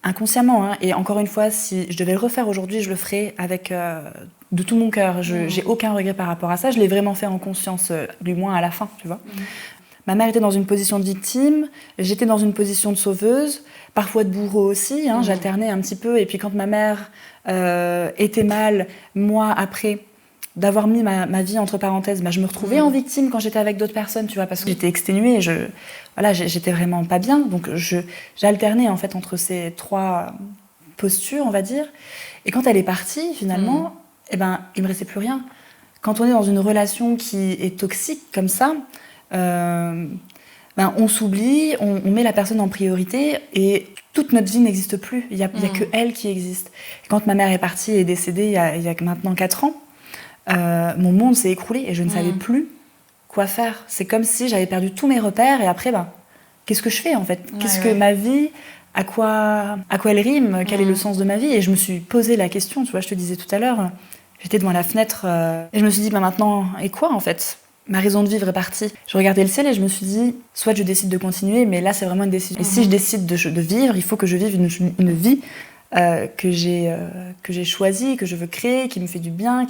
inconsciemment, hein. Et encore une fois, si je devais le refaire aujourd'hui, je le ferais avec de tout mon cœur. J'ai aucun regret par rapport à ça. Je l'ai vraiment fait en conscience, du moins à la fin, tu vois. Ma mère était dans une position de victime, j'étais dans une position de sauveuse, parfois de bourreau aussi, hein, j'alternais un petit peu. Et puis quand ma mère était mal, moi, après d'avoir mis ma vie entre parenthèses, je me retrouvais en victime quand j'étais avec d'autres personnes, tu vois, parce que j'étais exténuée, j'étais vraiment pas bien. Donc j'alternais en fait entre ces 3 postures, on va dire. Et quand elle est partie, finalement, il me restait plus rien. Quand on est dans une relation qui est toxique comme ça, on s'oublie, on met la personne en priorité et toute notre vie n'existe plus. Il y a que elle qui existe. Et quand ma mère est partie et est décédée il y a maintenant 4 ans, mon monde s'est écroulé et je ne savais plus quoi faire. C'est comme si j'avais perdu tous mes repères et après, qu'est-ce que je fais en fait ? Qu'est-ce que ma vie, à quoi elle rime ? Quel est le sens de ma vie ? Et je me suis posé la question, tu vois, je te disais tout à l'heure, j'étais devant la fenêtre et je me suis dit, maintenant, et quoi en fait ? Ma raison de vivre est partie. Je regardais le ciel et je me suis dit, soit je décide de continuer, mais là c'est vraiment une décision. Et si je décide de vivre, il faut que je vive une vie que j'ai choisie, que je veux créer, qui me fait du bien,